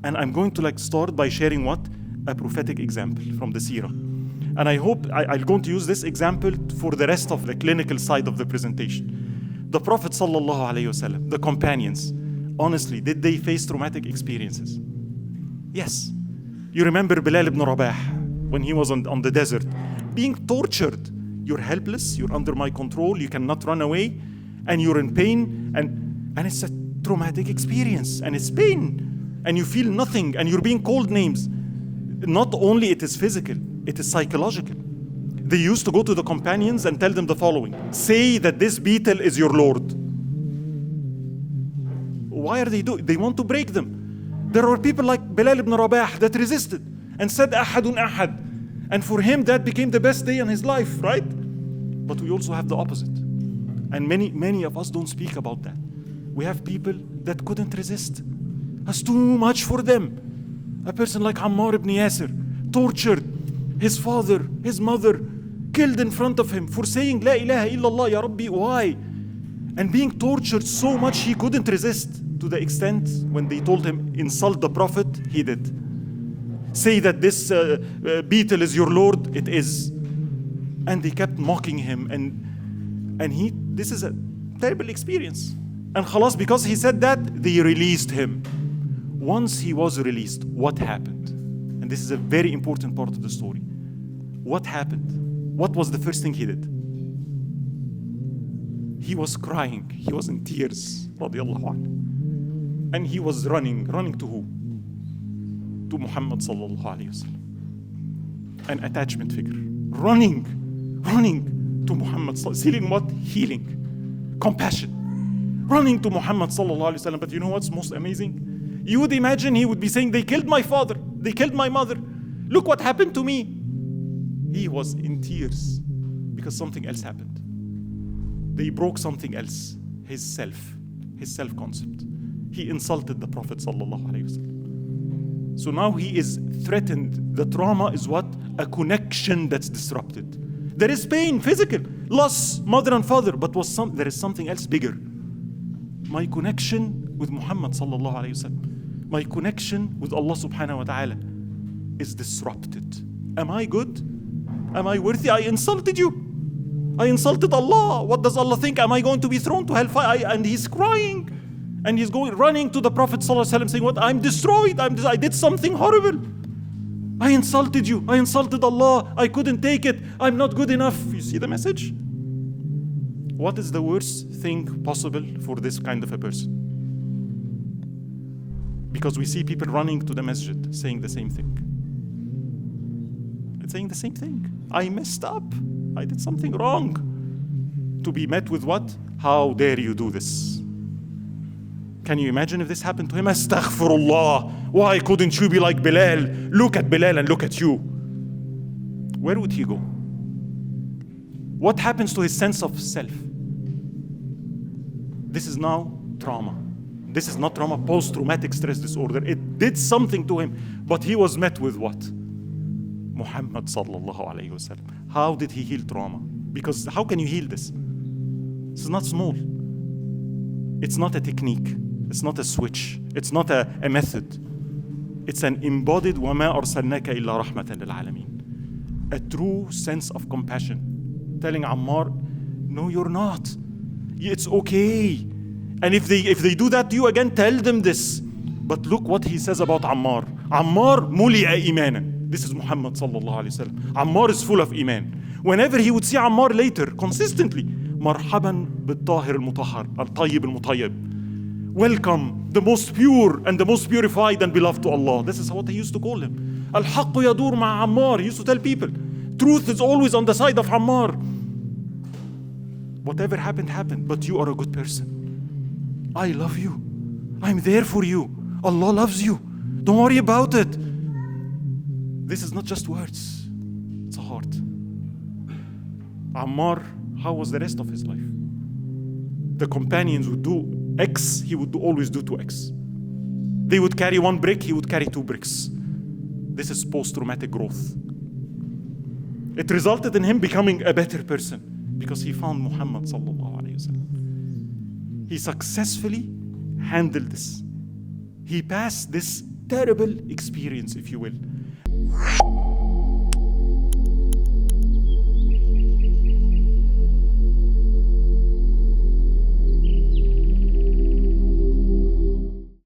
And I'm going to start by sharing what? A prophetic example from the seerah. And I hope I'm going to use this example for the rest of the clinical side of the presentation. The Prophet sallallahu alaihi wasallam, the companions, honestly, did they face traumatic experiences? Yes. You remember Bilal ibn Rabah when he was on the desert, being tortured. You're helpless, you're under my control, you cannot run away, and you're in pain, and it's a traumatic experience, and it's pain, and you feel nothing, and you're being called names. Not only it is physical, it is psychological. They used to go to the companions and tell them the following: say that this beetle is your Lord. Why are they doing? They want to break them. There were people like Bilal ibn Rabah that resisted and said ahadun ahad. And for him that became the best day in his life, right? But we also have the opposite. And many of us don't speak about that. We have people that couldn't resist. That's too much for them. A person like Ammar ibn Yasir, tortured, his father, his mother, killed in front of him for saying La ilaha illallah ya Rabbi. Why? And being tortured so much he couldn't resist, to the extent when they told him insult the Prophet, he did. Say that this beetle is your Lord, it is. And they kept mocking him, and this is a terrible experience. And khalas, because he said that, they released him. Once he was released, what happened? And this is a very important part of the story. What happened? What was the first thing he did? He was crying, he was in tears, radiallahu anhu. And he was running to who? To Muhammad sallallahu alayhi wasallam, an attachment figure, running to Muhammad, seeking what? Healing, compassion, running to Muhammad sallallahu alayhi wasallam. But you know what's most amazing? You would imagine he would be saying, they killed my father, they killed my mother, look what happened to me. He was in tears because something else happened. They broke something else, his self-concept. He insulted the Prophet sallallahu alayhi wasallam. So now he is threatened. The trauma is what? A connection that's disrupted. There is pain, physical, loss, mother and father, but there is something else bigger. My connection with Muhammad sallallahu alayhi wasallam, my connection with Allah subhanahu wa ta'ala is disrupted. Am I good? Am I worthy? I insulted you. I insulted Allah. What does Allah think? Am I going to be thrown to hellfire? And he's crying. And he's running to the Prophet ﷺ saying, what? I'm destroyed. I did something horrible. I insulted you. I insulted Allah. I couldn't take it. I'm not good enough. You see the message? What is the worst thing possible for this kind of a person? Because we see people running to the masjid saying the same thing. It's saying the same thing. I messed up. I did something wrong. To be met with what? How dare you do this? Can you imagine if this happened to him? Astaghfirullah. Why couldn't you be like Bilal? Look at Bilal and look at you. Where would he go? What happens to his sense of self? This is now trauma. This is not trauma, post-traumatic stress disorder. It did something to him, but he was met with what? Muhammad sallallahu alayhi wasallam. How did he heal trauma? Because how can you heal this? This is not small. It's not a technique. It's not a switch. It's not a method. It's an embodied وَمَا أَرْسَلْنَاكَ إِلَّا رَحْمَةً لِلْعَالَمِينَ. A true sense of compassion. Telling Ammar, no, you're not. It's okay. And if they do that to you again, tell them this. But look what he says about Ammar. Ammar muli'a imanan. This is Muhammad sallallahu alayhi wa sallam. Ammar is full of iman. Whenever he would see Ammar later, consistently, marhaban bil-tahir al-mutahhar, al-tayyib al-mutayyib. Welcome, the most pure and the most purified and beloved to Allah. This is what he used to call him. Al-haqqu yadur ma'a Ammar. He used to tell people, truth is always on the side of Ammar. Whatever happened, happened, but you are a good person. I love you. I'm there for you. Allah loves you. Don't worry about it. This is not just words. It's a heart. Ammar, how was the rest of his life? The companions would do X, he would always do 2X. They would carry 1 brick, he would carry 2 bricks. This is post-traumatic growth. It resulted in him becoming a better person because he found Muhammad sallallahu alayhi wasallam. He successfully handled this. He passed this terrible experience, if you will.